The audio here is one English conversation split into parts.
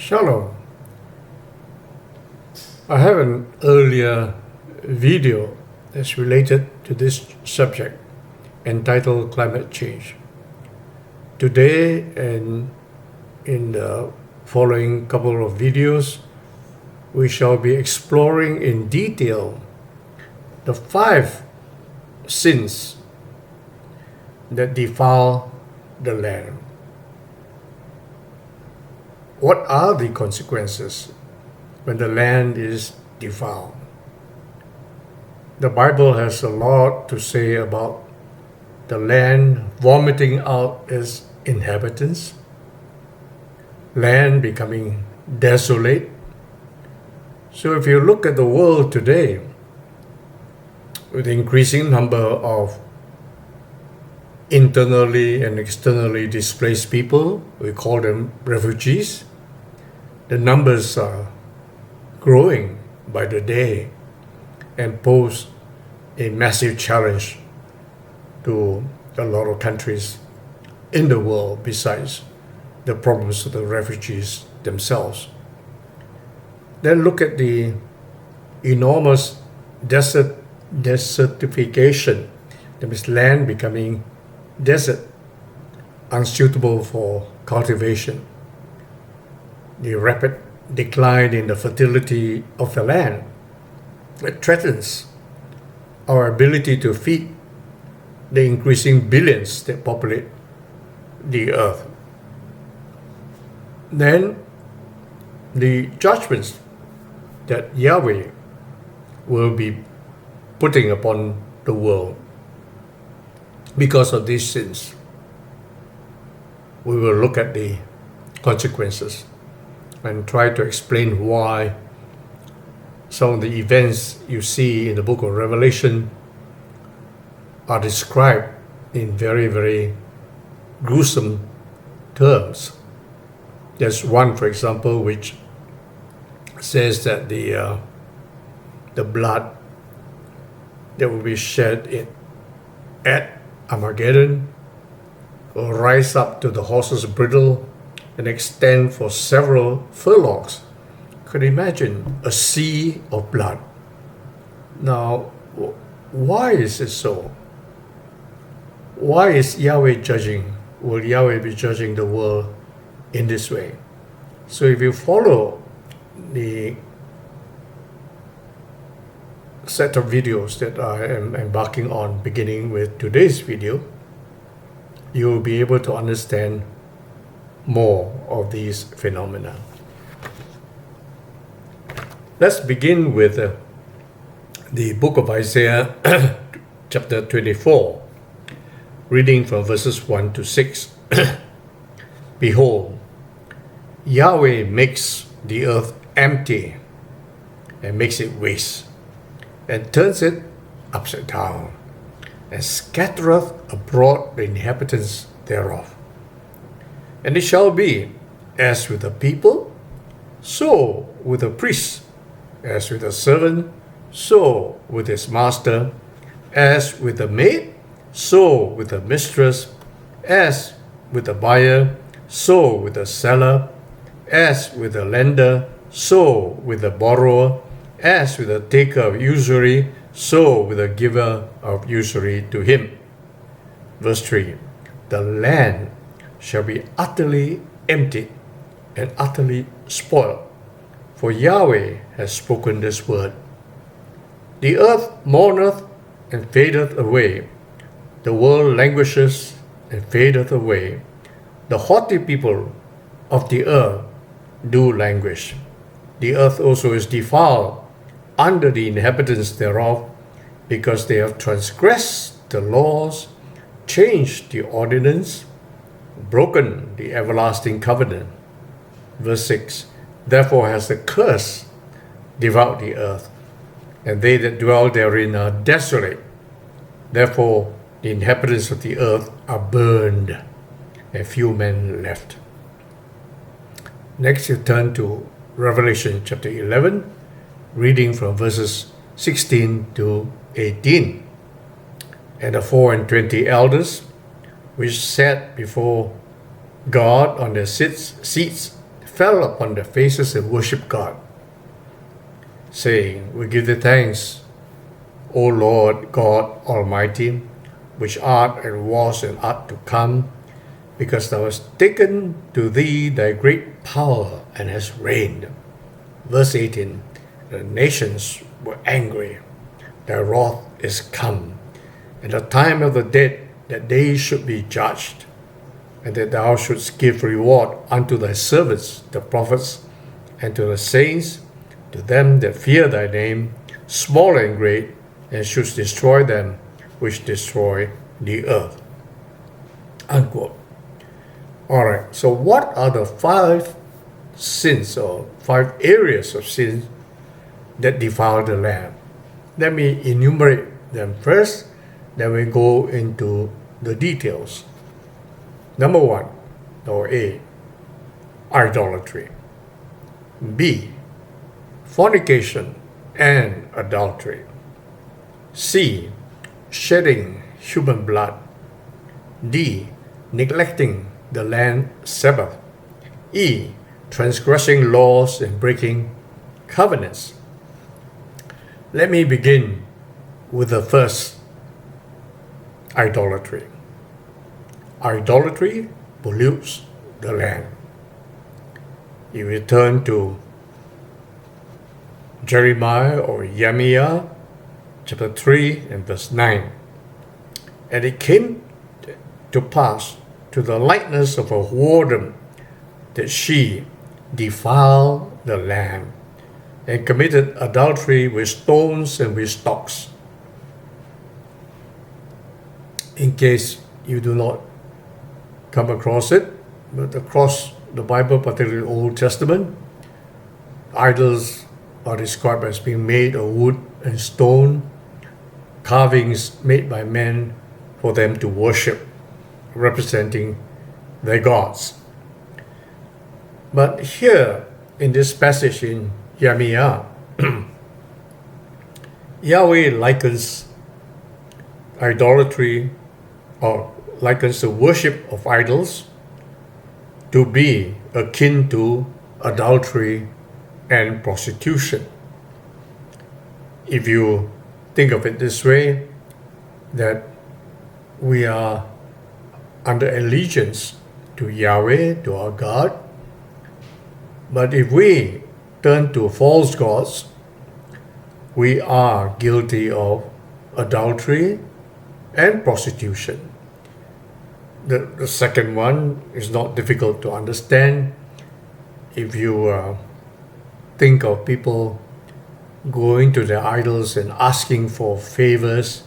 Shalom. I have an earlier video that's related to this subject entitled Climate Change. Today and in the following couple of videos, we shall be exploring in detail the 5 sins that defile the land. What are the consequences when the land is defiled? The Bible has a lot to say about the land vomiting out its inhabitants, land becoming desolate. So if you look at the world today, with the increasing number of internally and externally displaced people, we call them refugees, the numbers are growing by the day and pose a massive challenge to a lot of countries in the world besides the problems of the refugees themselves. Then look at the enormous desertification, that means land becoming desert, unsuitable for cultivation. The rapid decline in the fertility of the land, it threatens our ability to feed the increasing billions that populate the earth. Then the judgments that Yahweh will be putting upon the world because of these sins. We will look at the consequences and try to explain why some of the events you see in the book of Revelation are described in very, very gruesome terms. There's one, for example, which says that the blood that will be shed at Armageddon will rise up to the horse's bridle and extend for several furlongs. Could you imagine a sea of blood? Now, why is it so? Why is Yahweh judging? Will Yahweh be judging the world in this way? So if you follow the set of videos that I am embarking on beginning with today's video, you will be able to understand more of these phenomena. Let's begin with the book of Isaiah, chapter 24, reading from verses 1 to 6. Behold, Yahweh makes the earth empty and makes it waste, and turns it upside down, and scattereth abroad the inhabitants thereof. And it shall be, as with the people, so with the priest, as with the servant, so with his master, as with the maid, so with the mistress, as with the buyer, so with the seller, as with the lender, so with the borrower, as with the taker of usury, so with the giver of usury to him. Verse 3, the land shall be utterly emptied and utterly spoiled, for Yahweh has spoken this word. The earth mourneth and fadeth away, the world languishes and fadeth away, the haughty people of the earth do languish. The earth also is defiled under the inhabitants thereof, because they have transgressed the laws, changed the ordinance, broken the everlasting covenant. Verse 6, therefore has the curse devoured the earth, and they that dwell therein are desolate. Therefore the inhabitants of the earth are burned, and few men left. Next you turn to Revelation chapter 11, reading from verses 16 to 18. And the 24 elders which sat before God on their seats fell upon their faces and worshipped God, saying, We give thee thanks, O Lord God Almighty, which art and was and art to come, because thou hast taken to thee thy great power and hast reigned. Verse 18, the nations were angry, thy wrath is come, and the time of the dead, that they should be judged, and that thou shouldst give reward unto thy servants, the prophets, and to the saints, to them that fear thy name, small and great, and shouldst destroy them which destroy the earth. Unquote. All right, so what are the 5 sins or 5 areas of sin that defile the land? Let me enumerate them first, then we go into the details. Number 1, or A, idolatry. B, fornication and adultery. C, shedding human blood. D, neglecting the land Sabbath. E, transgressing laws and breaking covenants. Let me begin with the first, idolatry. Idolatry pollutes the land. You return to Jeremiah or Yahweh, chapter 3 and verse 9. And it came to pass to the likeness of a whoredom that she defiled the land and committed adultery with stones and with stocks. In case you do not come across it, but across the Bible, particularly the Old Testament, idols are described as being made of wood and stone, carvings made by men for them to worship, representing their gods. But here in this passage in Yahweh, Yahweh likens idolatry or likens the worship of idols to be akin to adultery and prostitution. If you think of it this way, that we are under allegiance to Yahweh, to our God, but if we turn to false gods, we are guilty of adultery and prostitution. The second one is not difficult to understand. If you think of people going to their idols and asking for favors,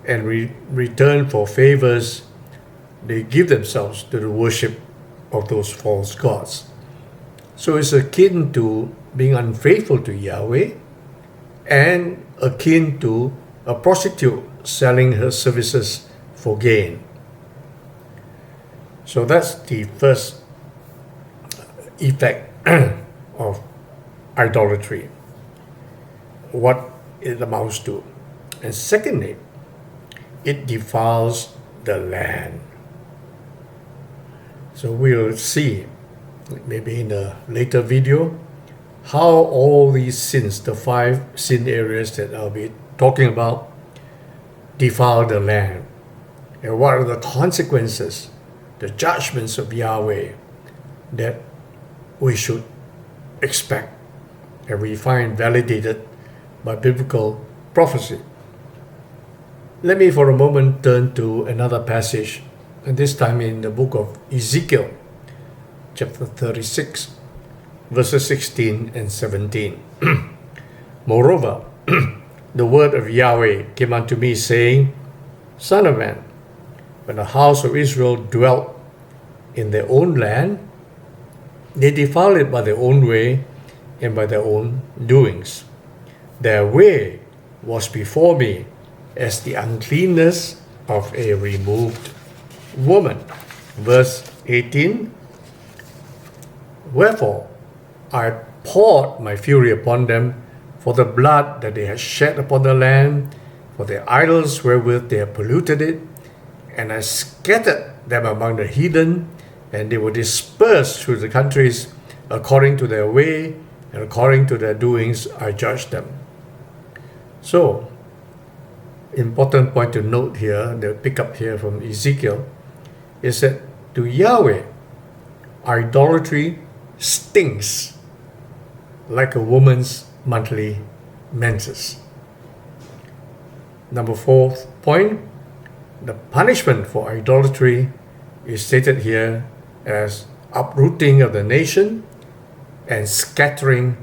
and return for favors, they give themselves to the worship of those false gods. So it's akin to being unfaithful to Yahweh and akin to a prostitute selling her services for gain. So that's the first effect of idolatry, what it amounts to. And secondly, it defiles the land. So we'll see, maybe in a later video, how all these sins, the 5 sin areas that I'll be talking about, defile the land. And what are the consequences, the judgments of Yahweh that we should expect and we find validated by biblical prophecy. Let me for a moment turn to another passage, and this time in the book of Ezekiel, chapter 36, verses 16 and 17. Moreover, the word of Yahweh came unto me, saying, Son of man, when the house of Israel dwelt in their own land, they defiled it by their own way and by their own doings. Their way was before me as the uncleanness of a removed woman. Verse 18, Wherefore I poured my fury upon them for the blood that they had shed upon the land, for their idols wherewith they had polluted it, and I scattered them among the heathen, and they were dispersed through the countries According to their way and according to their doings, I judge them. So, important point to note here, the pick up here from Ezekiel, is that to Yahweh, idolatry stings like a woman's monthly menses. Number 4th point, the punishment for idolatry is stated here as uprooting of the nation and scattering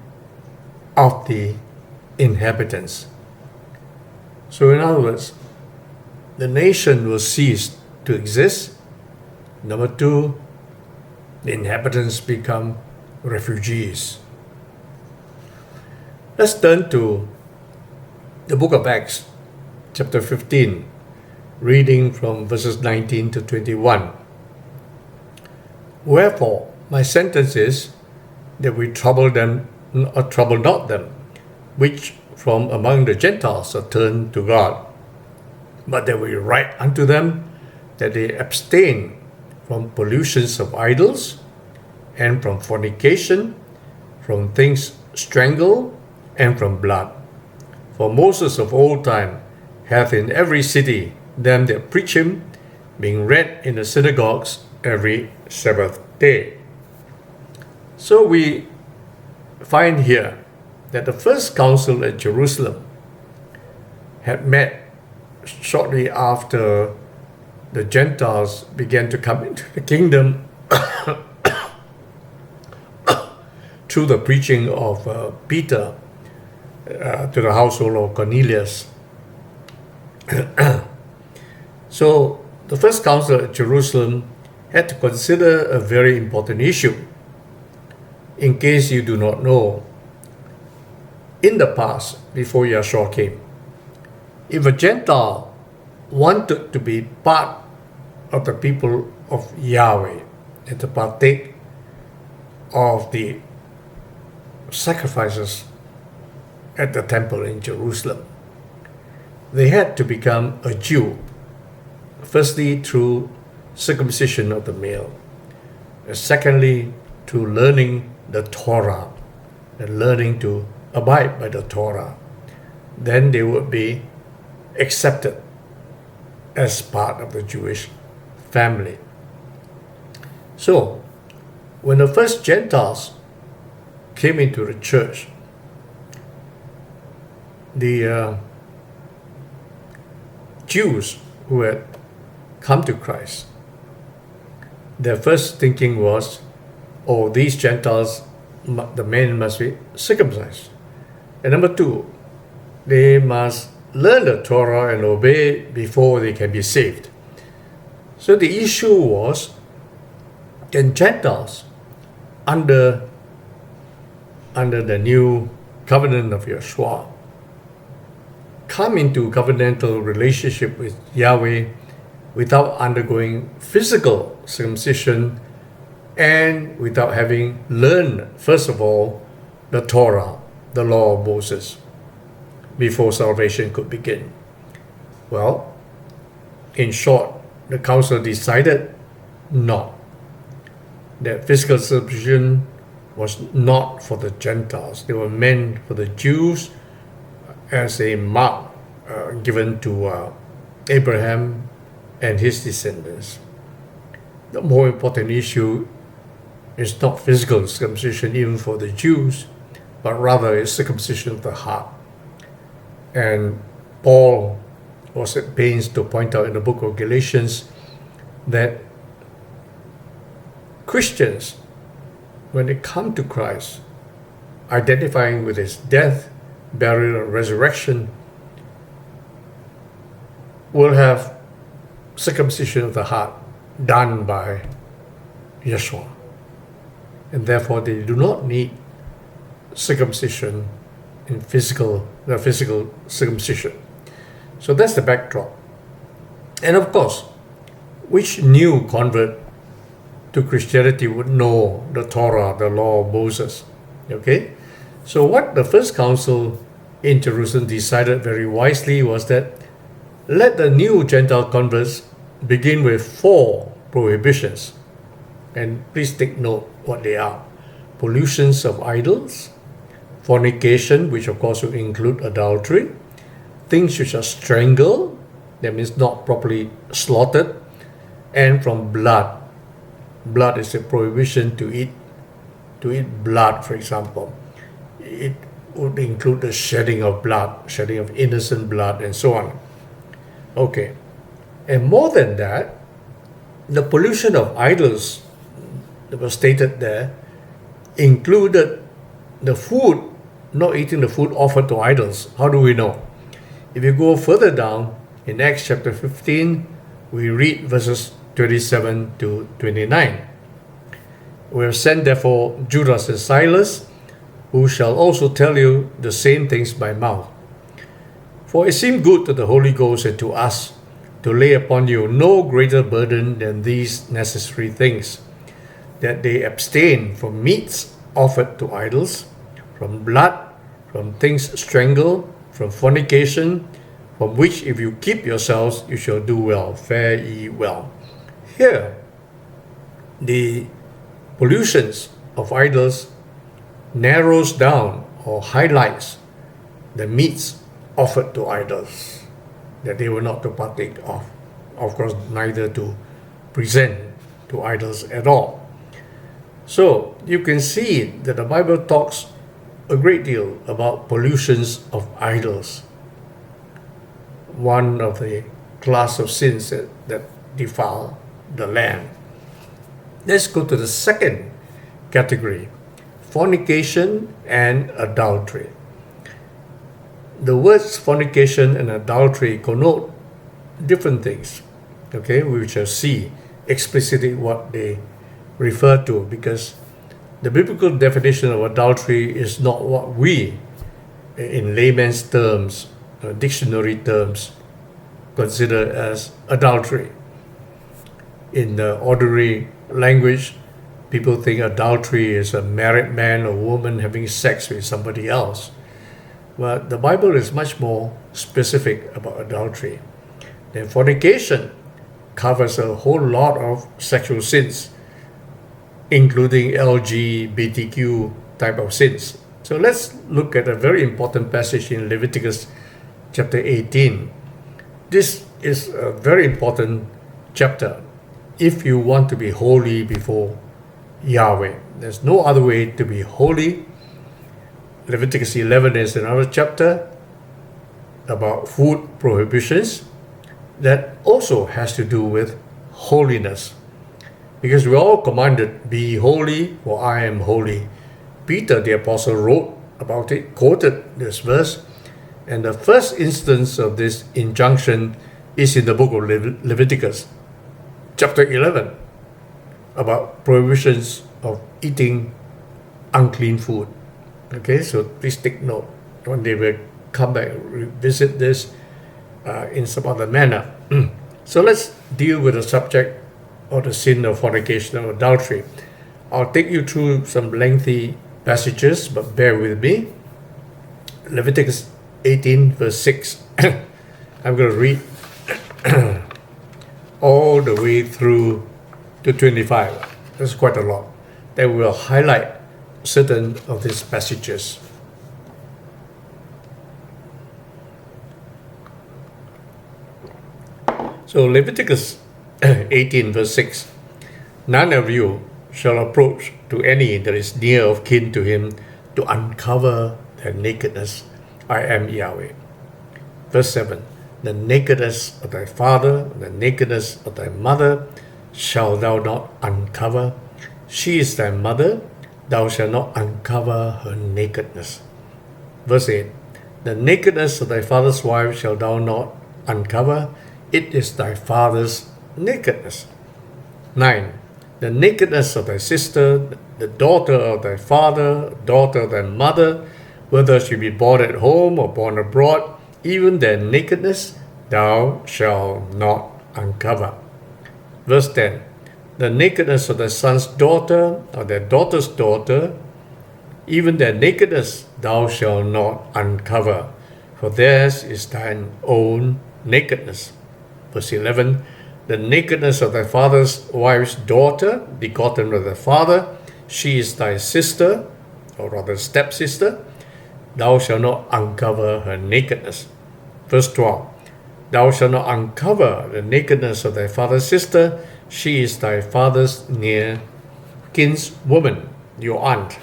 of the inhabitants. So in other words, the nation will cease to exist. Number 2, the inhabitants become refugees. Let's turn to the book of Acts, chapter 15, reading from verses 19 to 21. Wherefore, my sentence is that we trouble not them, which from among the Gentiles are turned to God, but that we write unto them that they abstain from pollutions of idols, and from fornication, from things strangled, and from blood. For Moses of old time hath in every city them that preach him, being read in the synagogues every Sabbath day. So we find here that the first council at Jerusalem had met shortly after the Gentiles began to come into the kingdom through the preaching of Peter to the household of Cornelius. So the first council at Jerusalem had to consider a very important issue. In case you do not know, in the past, before Yahshua came, if a Gentile wanted to be part of the people of Yahweh and to partake of the sacrifices at the temple in Jerusalem, they had to become a Jew, firstly through circumcision of the male, and secondly through learning the Torah and learning to abide by the Torah. Then they would be accepted as part of the Jewish family. So, when the first Gentiles came into the church, the Jews who had come to Christ, their first thinking was, oh, these Gentiles, the men must be circumcised. And number 2, they must learn the Torah and obey before they can be saved. So the issue was, can Gentiles, under the new covenant of Yeshua, come into covenantal relationship with Yahweh without undergoing physical circumcision and without having learned, first of all, the Torah, the law of Moses, before salvation could begin? Well, in short, the council decided not. That physical circumcision was not for the Gentiles. They were meant for the Jews as a mark given to Abraham and his descendants. The more important issue is not physical circumcision even for the Jews, but rather is circumcision of the heart. And Paul was at pains to point out in the book of Galatians that Christians, when they come to Christ, identifying with his death, burial, and resurrection, will have circumcision of the heart done by Yeshua. And therefore they do not need circumcision in physical circumcision. So that's the backdrop. And of course, which new convert to Christianity would know the Torah, the law of Moses? Okay? So what the first council in Jerusalem decided very wisely was that let the new Gentile converts begin with 4 prohibitions. And please take note what they are. pollutions of idols, fornication, which of course will include adultery, things which are strangled, that means not properly slaughtered, and from blood. Blood is a prohibition to eat blood, for example. It would include the shedding of blood, shedding of innocent blood, and so on. Okay. And more than that, the pollution of idols that was stated there included the food, not eating the food offered to idols. How do we know? If you go further down in Acts chapter 15, we read verses 27 to 29. We have sent therefore Judas and Silas, who shall also tell you the same things by mouth. For it seemed good to the Holy Ghost and to us to lay upon you no greater burden than these necessary things, that they abstain from meats offered to idols, from blood, from things strangled, from fornication, from which if you keep yourselves, you shall do well, fare ye well. Here, the pollutions of idols narrows down or highlights the meats offered to idols, that they were not to partake of. Of course, neither to present to idols at all. So you can see that the Bible talks a great deal about pollutions of idols. One of the class of sins that defile the land. Let's go to the second category, fornication and adultery. The words fornication and adultery connote different things. Okay, we shall see explicitly what they refer to, because the biblical definition of adultery is not what we, in layman's terms, dictionary terms, consider as adultery. In the ordinary language, people think adultery is a married man or woman having sex with somebody else. But the Bible is much more specific about adultery. Then fornication covers a whole lot of sexual sins, including LGBTQ type of sins. So let's look at a very important passage in Leviticus chapter 18. This is a very important chapter if you want to be holy before Yahweh. There's no other way to be holy. Leviticus 11 is another chapter about food prohibitions that also has to do with holiness. Because we all commanded, be holy, for I am holy. Peter the apostle wrote about it, quoted this verse, and the first instance of this injunction is in the book of Leviticus, chapter 11, about prohibitions of eating unclean food. Okay, so please take note. One day we'll come back and revisit this in some other manner. So let's deal with the subject of the sin of fornication or adultery. I'll take you through some lengthy passages, but bear with me. Leviticus 18 verse 6. I'm going to read all the way through to 25. That's quite a lot. Then we'll highlight certain of these passages. So Leviticus 18 verse 6. None of you shall approach to any that is near of kin to him to uncover their nakedness. I am Yahweh. Verse 7. The nakedness of thy father, the nakedness of thy mother, shall thou not uncover. She is thy mother, thou shalt not uncover her nakedness. Verse 8. The nakedness of thy father's wife shall thou not uncover. It is thy father's nakedness. 9. The nakedness of thy sister, the daughter of thy father, daughter of thy mother, whether she be born at home or born abroad, even their nakedness thou shalt not uncover. Verse 10. The nakedness of thy son's daughter or their daughter's daughter, even their nakedness thou shalt not uncover, for theirs is thine own nakedness. Verse 11. The nakedness of thy father's wife's daughter, begotten of thy father, she is thy sister, or rather stepsister. Thou shalt not uncover her nakedness. Verse 12. Thou shalt not uncover the nakedness of thy father's sister. She is thy father's near kinswoman, your aunt.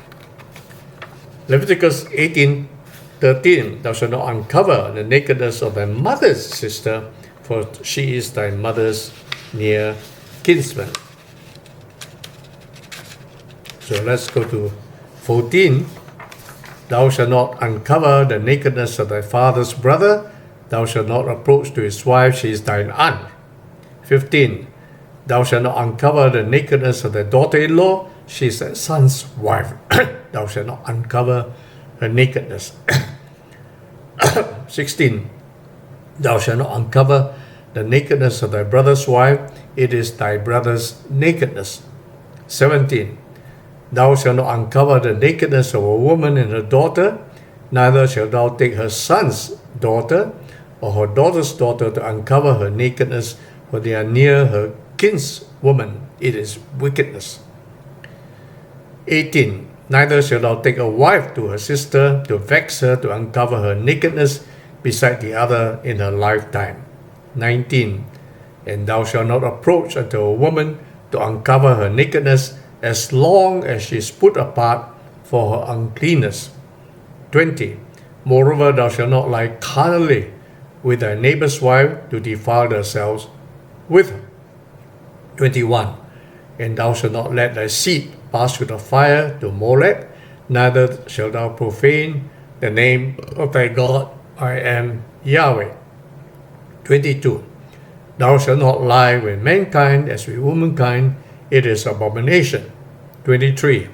Leviticus 18:13. Thou shalt not uncover the nakedness of thy mother's sister, for she is thy mother's near kinsman. So let's go to 14. Thou shalt not uncover the nakedness of thy father's brother. Thou shalt not approach to his wife, she is thine aunt. 15. Thou shalt not uncover the nakedness of thy daughter-in-law, she is thy son's wife. Thou shalt not uncover her nakedness. 16. Thou shalt not uncover the nakedness of thy brother's wife, it is thy brother's nakedness. 17. Thou shalt not uncover the nakedness of a woman and her daughter, neither shalt thou take her son's daughter or her daughter's daughter to uncover her nakedness, for they are near her kinswoman, it is wickedness. 18. Neither shalt thou take a wife to her sister to vex her, to uncover her nakedness beside the other in her lifetime. 19. And thou shalt not approach unto a woman to uncover her nakedness, as long as she is put apart for her uncleanness. 20. Moreover, thou shalt not lie carnally with thy neighbor's wife to defile themselves with her. 21. And thou shalt not let thy seed pass through the fire to Molech, neither shalt thou profane the name of thy God. I am Yahweh. 22. Thou shalt not lie with mankind as with womankind, it is abomination. 23.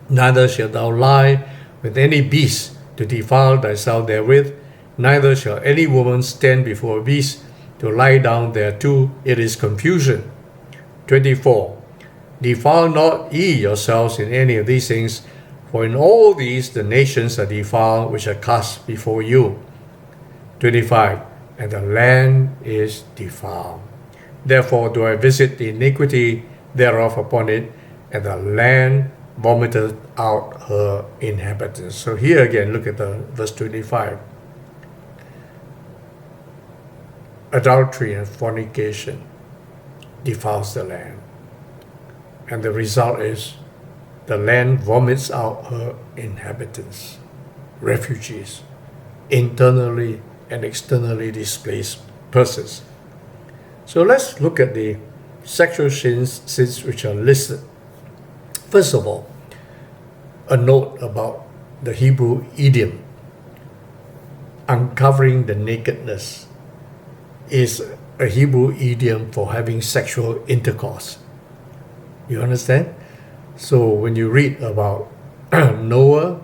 Neither shalt thou lie with any beast to defile thyself therewith, neither shall any woman stand before a beast to lie down thereto, it is confusion. 24. Defile not ye yourselves in any of these things, for in all these the nations are defiled which are cast before you. 25. And the land is defiled. Therefore do I visit the iniquity thereof upon it, and the land vomited out her inhabitants. So here again, look at the verse 25. Adultery and fornication defiles the land. And the result is the land vomits out her inhabitants, refugees, internally and externally displaced persons. So let's look at the sexual sins which are listed. First of all, a note about the Hebrew idiom, uncovering the nakedness, is a Hebrew idiom for having sexual intercourse. You understand? So when you read about Noah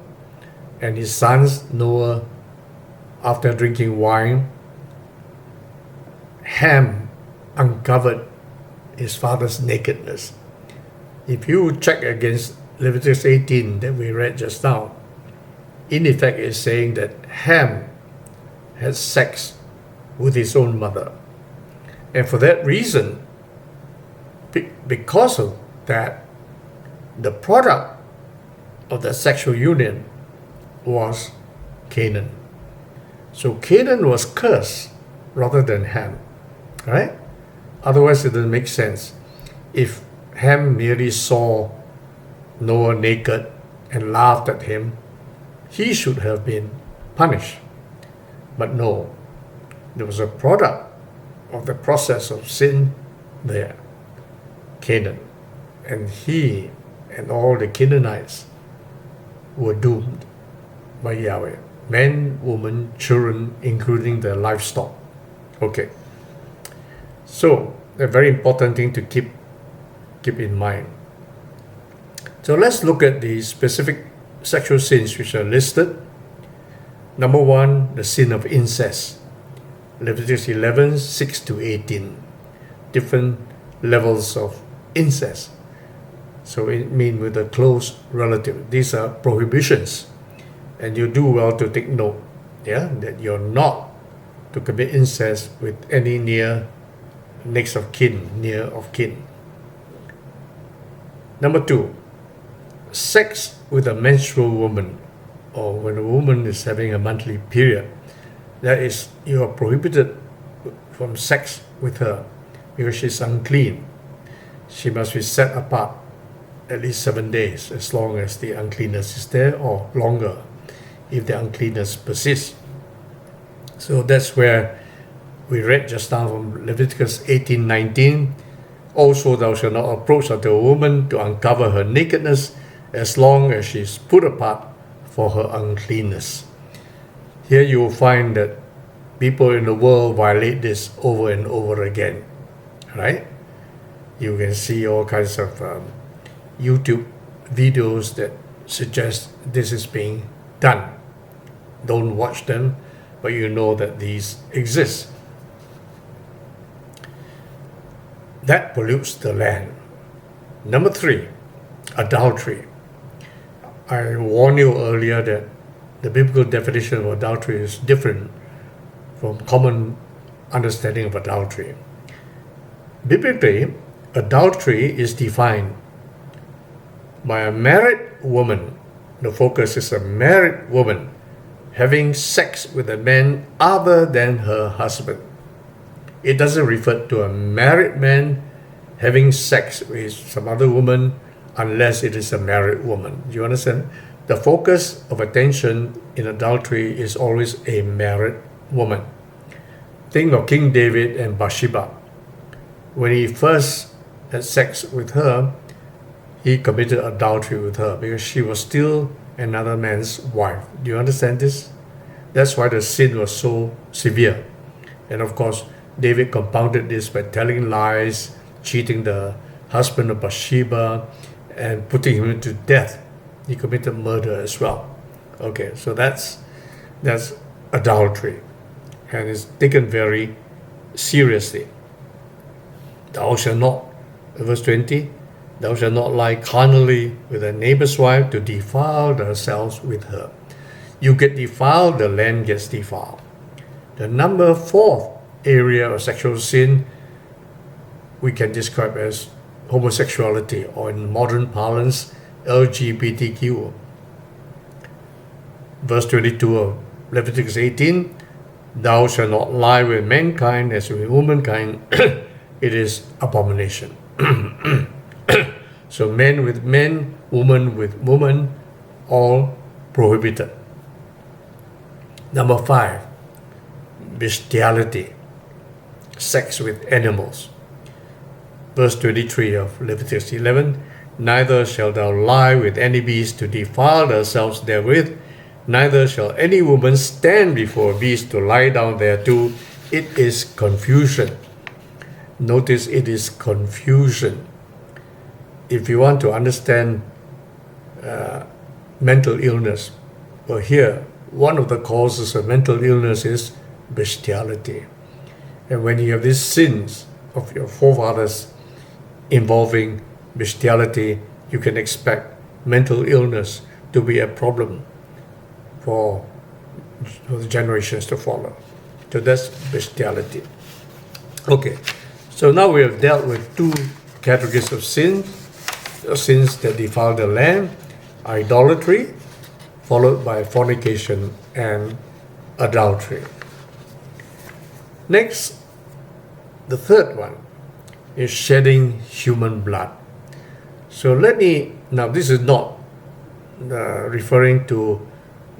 and his sons, Noah, after drinking wine, Ham uncovered his father's nakedness. If you check against Leviticus 18 that we read just now, in effect it's saying that Ham had sex with his own mother. And for that reason, because of that, the product of the sexual union was Canaan. So Canaan was cursed rather than Ham, right? Otherwise it doesn't make sense. If Ham merely saw Noah naked and laughed at him, he should have been punished. But no, there was a product of the process of sin there, Canaan. And he and all the Canaanites were doomed by Yahweh. Men, women, children, including the livestock. Okay. So, a very important thing to keep in mind. So let's look at the specific sexual sins which are listed. Number one, the sin of incest. Leviticus 11, 6 to 18. Different levels of incest. So it means with a close relative. These are prohibitions. And you do well to take note, that you're not to commit incest with any next of kin, near of kin. Number two, sex with a menstrual woman, or when a woman is having a monthly period, that is, you are prohibited from sex with her because she's unclean. She must be set apart at least 7 days, as long as the uncleanness is there, or longer if the uncleanness persists. So that's where we read just now from Leviticus 18:19. Also, thou shalt not approach unto a woman to uncover her nakedness, as long as she is put apart for her uncleanness. Here you will find that people in the world violate this over and over again, right? You can see all kinds of YouTube videos that suggest this is being done. Don't watch them, but you know that these exist. That pollutes the land. Number 3, adultery. I warned you earlier that the biblical definition of adultery is different from common understanding of adultery. Biblically, adultery is defined by a married woman. The focus is a married woman having sex with a man other than her husband. It doesn't refer to a married man having sex with some other woman unless it is a married woman. Do you understand? The focus of attention in adultery is always a married woman. Think of King David and Bathsheba. When he first had sex with her, he committed adultery with her because she was still another man's wife. Do you understand this? That's why the sin was so severe. And of course, David compounded this by telling lies, cheating the husband of Bathsheba, and putting him to death. He committed murder as well. Okay, so that's adultery, and it's taken very seriously. Thou shalt not, verse 20, thou shalt not lie carnally with a neighbor's wife to defile themselves with her. You get defiled, the land gets defiled. The number 4th area of sexual sin we can describe as homosexuality, or in modern parlance, LGBTQ. Verse 22 of Leviticus 18, thou shalt not lie with mankind as with womankind, it is abomination. So men with men, woman with woman, all prohibited. Number 5, bestiality, sex with animals. Verse 23 of Leviticus 11, neither shalt thou lie with any beast to defile themselves therewith, neither shall any woman stand before a beast to lie down thereto. It is confusion. Notice, it is confusion. If you want to understand mental illness, well, here, one of the causes of mental illness is bestiality. And when you have these sins of your forefathers involving bestiality, you can expect mental illness to be a problem for the generations to follow. So that's bestiality. Okay, so now we have dealt with 2 categories of sins that defile the land: idolatry, followed by fornication and adultery. Next, the 3rd one is shedding human blood. So now this is not referring to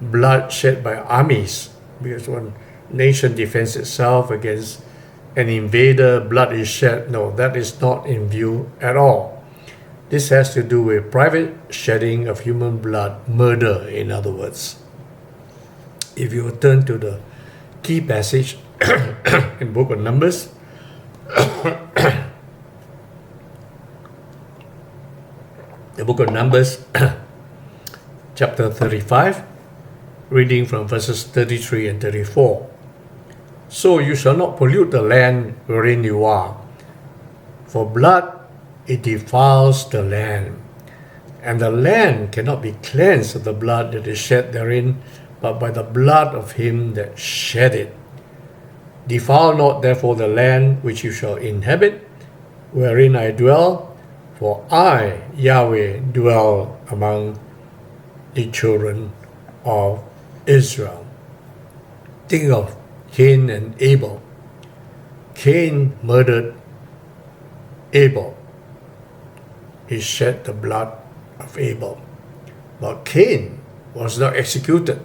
blood shed by armies, because when nation defends itself against an invader, blood is shed. No, that is not in view at all. This has to do with private shedding of human blood, murder in other words. If you turn to the key passage in book of Numbers, the book of Numbers, chapter 35, reading from verses 33 and 34. So you shall not pollute the land wherein you are, for blood it defiles the land, and the land cannot be cleansed of the blood that is shed therein, but by the blood of him that shed it. Defile not therefore the land which you shall inhabit, wherein I dwell, For I, Yahweh, dwell among the children of Israel. Think of Cain and Abel. Cain murdered Abel. He shed the blood of Abel. But Cain was not executed.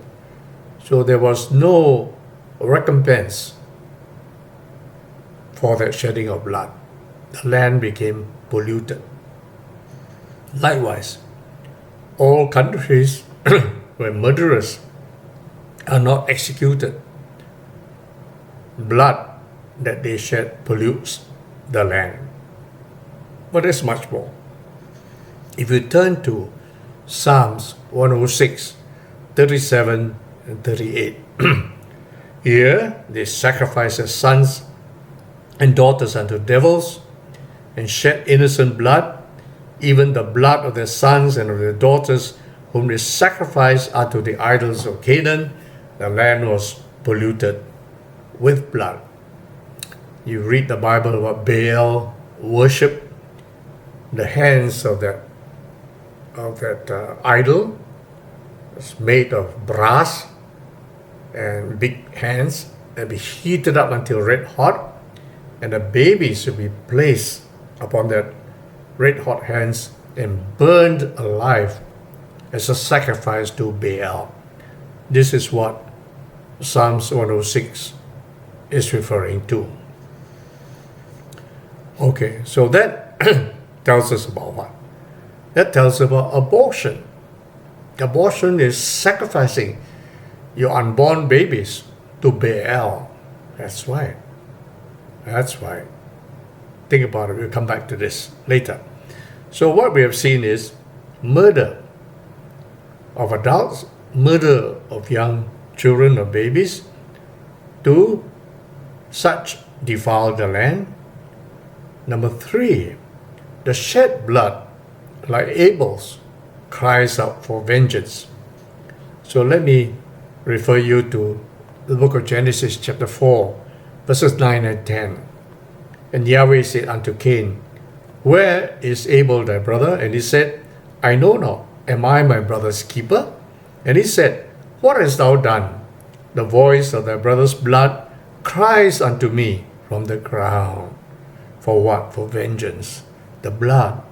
So there was no recompense for that shedding of blood. The land became polluted. Likewise, all countries where murderers are not executed, blood that they shed pollutes the land. But there's much more. If you turn to Psalms 106, 37 and 38, here they sacrifice their sons and daughters unto devils and shed innocent blood, even the blood of their sons and of their daughters, whom they sacrificed unto the idols of Canaan. The land was polluted with blood. You read the Bible about Baal worship. The hands of that idol was made of brass and big hands, and be heated up until red hot, and the babies would be placed upon that red hot hands and burned alive as a sacrifice to Baal. This is what Psalms 106 is referring to. Okay, so that tells us about what? That tells us about abortion. Abortion is sacrificing your unborn babies to Baal. That's right. That's right. Think about it. We'll come back to this later. So what we have seen is murder of adults, murder of young children or babies, to such defile the land. Number 3, the shed blood, like Abel's, cries out for vengeance. So let me refer you to the book of Genesis chapter 4, verses 9 and 10. And Yahweh said unto Cain, Where is Abel thy brother? And he said, I know not. Am I my brother's keeper? And he said, What hast thou done? The voice of thy brother's blood cries unto me from the ground. For what? For vengeance. The blood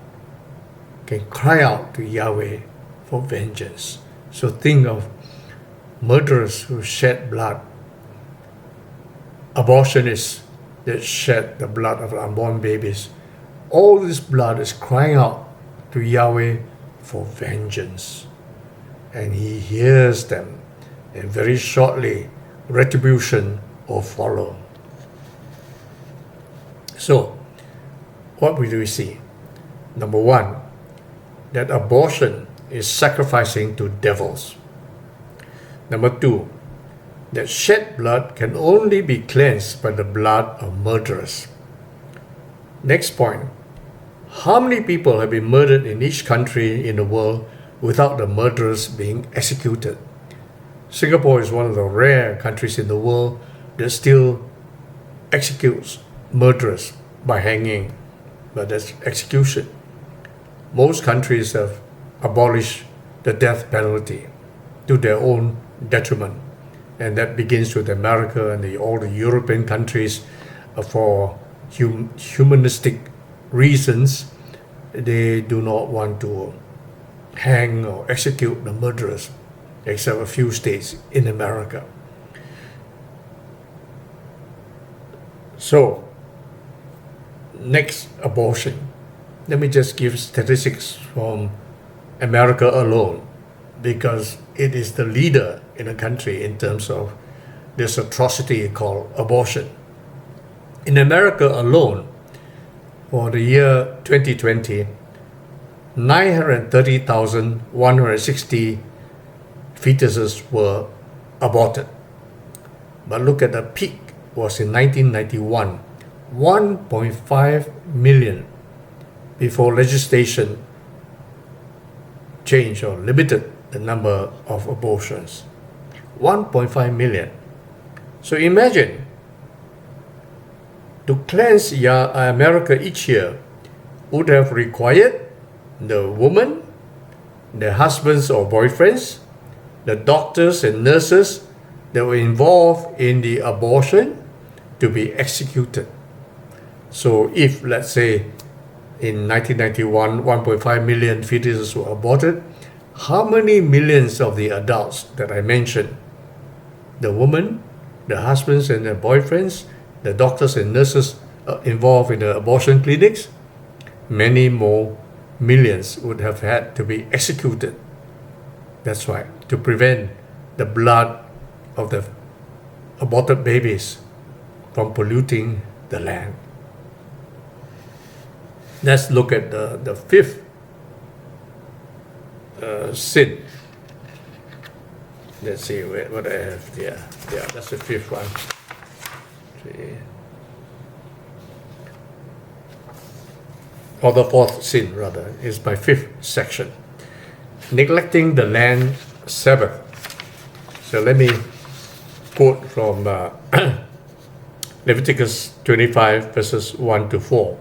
can cry out to Yahweh for vengeance. So think of murderers who shed blood, abortionists that shed the blood of unborn babies. All this blood is crying out to Yahweh for vengeance. And he hears them, and very shortly retribution will follow. So, what do we see? Number 1, that abortion is sacrificing to devils. Number 2, that shed blood can only be cleansed by the blood of murderers. Next point, how many people have been murdered in each country in the world without the murderers being executed? Singapore is one of the rare countries in the world that still executes murderers by hanging, but that's execution. Most countries have abolished the death penalty to their own detriment, and that begins with America and all the European countries. For humanistic reasons, they do not want to hang or execute the murderers, except a few states in America. So, next, abortion. Let me just give statistics from America alone, because it is the leader in the country in terms of this atrocity called abortion. In America alone, for the year 2020, 930,160 fetuses were aborted. But look at the peak was in 1991, 1.5 million, before legislation changed or limited the number of abortions. 1.5 million. So imagine, to cleanse America each year, would have required the woman, the husbands or boyfriends, the doctors and nurses that were involved in the abortion to be executed. So if, let's say, in 1991, 1.5 million fetuses were aborted, how many millions of the adults that I mentioned, the woman, the husbands and their boyfriends, the doctors and nurses involved in the abortion clinics, many more millions would have had to be executed. That's right, to prevent the blood of the aborted babies from polluting the land. Let's look at the fifth sin. Let's see what I have there. Yeah, that's the fifth one. Or the fourth sin, rather, is my fifth section. Neglecting the land Sabbath. So let me quote from Leviticus 25, verses 1 to 4.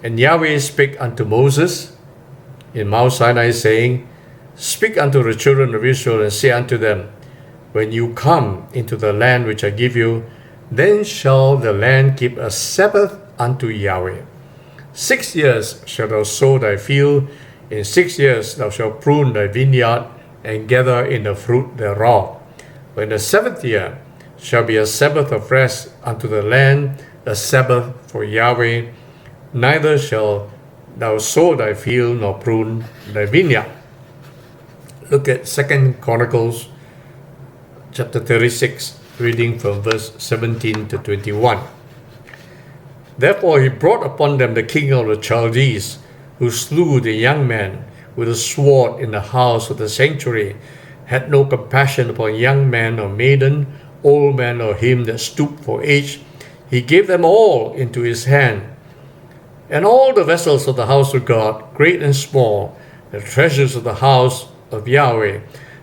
And Yahweh spake unto Moses in Mount Sinai, saying, Speak unto the children of Israel, and say unto them, When you come into the land which I give you, then shall the land keep a Sabbath unto Yahweh. 6 years shalt thou sow thy field, in 6 years thou shalt prune thy vineyard, and gather in the fruit thereof. But in the 7th year shall be a Sabbath of rest unto the land, a Sabbath for Yahweh. Neither shall thou sow thy field, nor prune thy vineyard. Look at 2 Chronicles chapter 36, reading from verse 17 to 21. Therefore he brought upon them the king of the Chaldees, who slew the young man with a sword in the house of the sanctuary, had no compassion upon young man or maiden, old man or him that stooped for age. He gave them all into his hand. And all the vessels of the house of God, great and small, the treasures of the house of Yahweh,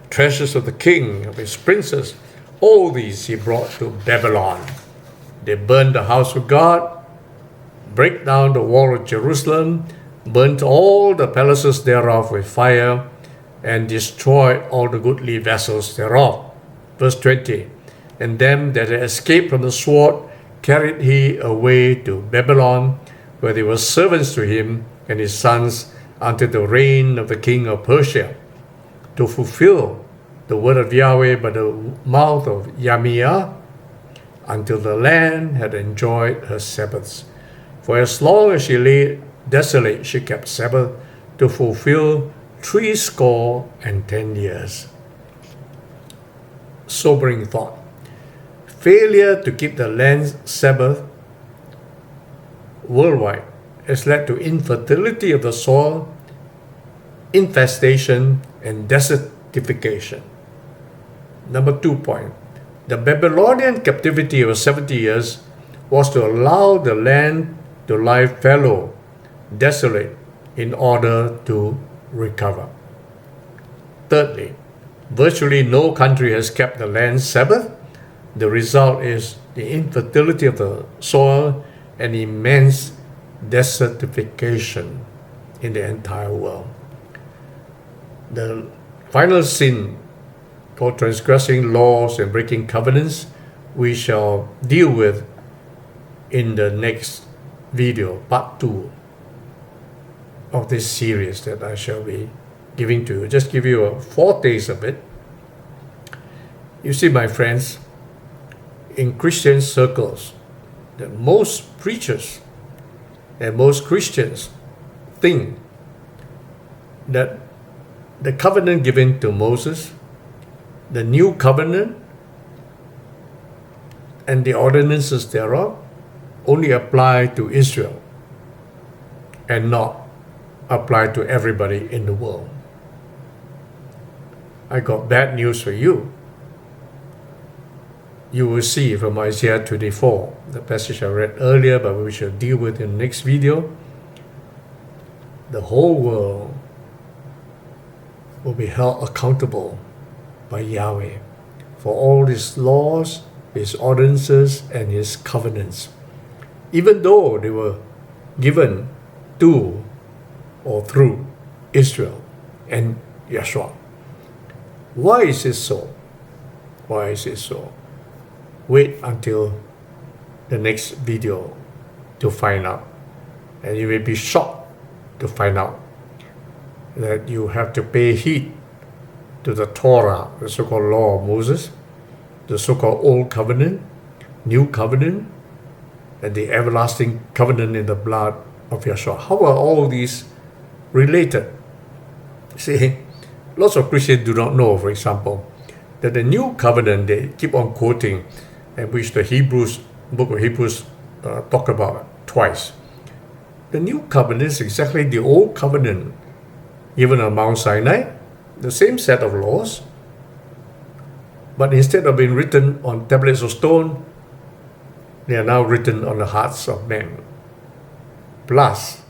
treasures of the king, of his princes, all these he brought to Babylon. They burned the house of God, break down the wall of Jerusalem, burnt all the palaces thereof with fire, and destroyed all the goodly vessels thereof. Verse 20. And them that had escaped from the sword carried he away to Babylon, where they were servants to him and his sons until the reign of the king of Persia, to fulfill the word of Yahweh by the mouth of Yahmiah, until the land had enjoyed her Sabbaths. For as long as she lay desolate, she kept Sabbath, to fulfill 70 years. Sobering thought. Failure to keep the land's Sabbath worldwide has led to infertility of the soil, infestation, and desertification. Number 2 point. The Babylonian captivity of 70 years was to allow the land to lie fallow, desolate, in order to recover. Thirdly, virtually no country has kept the land's Sabbath. The result is the infertility of the soil and immense desertification in the entire world. The final sin, called transgressing laws and breaking covenants, we shall deal with in the next video, part 2 of this series that I shall be giving to you. Just give you a foretaste of it. You see, my friends, in Christian circles, that most preachers and most Christians think that the covenant given to Moses, the new covenant, and the ordinances thereof only apply to Israel and not apply to everybody in the world. I got bad news for you. You will see from Isaiah 24, the passage I read earlier, but we shall deal with in the next video. The whole world will be held accountable by Yahweh for all His laws, His ordinances, and His covenants. Even though they were given to or through Israel and Yeshua. Why is it so? Why is it so? Wait until the next video to find out. And you may be shocked to find out that you have to pay heed to the Torah, the so-called law of Moses, the so-called Old Covenant, New Covenant, and the everlasting covenant in the blood of Yeshua. How are all these related? See, lots of Christians do not know, for example, that the New Covenant they keep on quoting, and which the book of Hebrews talk about twice. The New Covenant is exactly the Old Covenant given on Mount Sinai, the same set of laws, but instead of being written on tablets of stone, they are now written on the hearts of men. Plus,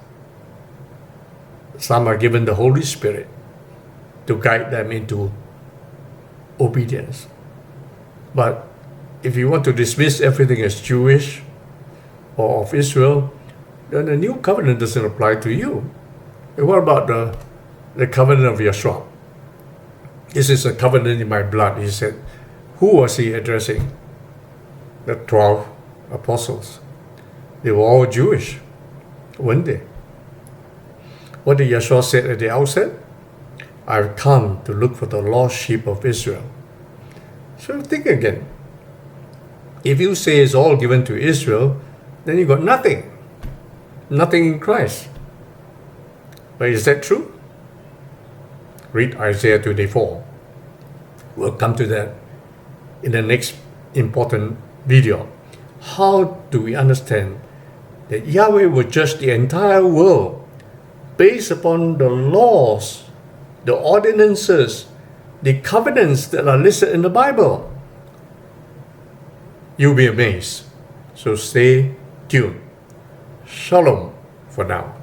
some are given the Holy Spirit to guide them into obedience. But if you want to dismiss everything as Jewish or of Israel, then the New Covenant doesn't apply to you. And what about the covenant of Yeshua? This is a covenant in my blood, he said. Who was he addressing? The 12 apostles. They were all Jewish, weren't they? What did Yeshua say at the outset? I've come to look for the lost sheep of Israel. So think again. If you say it's all given to Israel, then you got nothing. Nothing in Christ. But is that true? Read Isaiah 24. We'll come to that in the next important video. How do we understand that Yahweh will judge the entire world based upon the laws, the ordinances, the covenants that are listed in the Bible? You'll be amazed. So stay tuned. Shalom for now.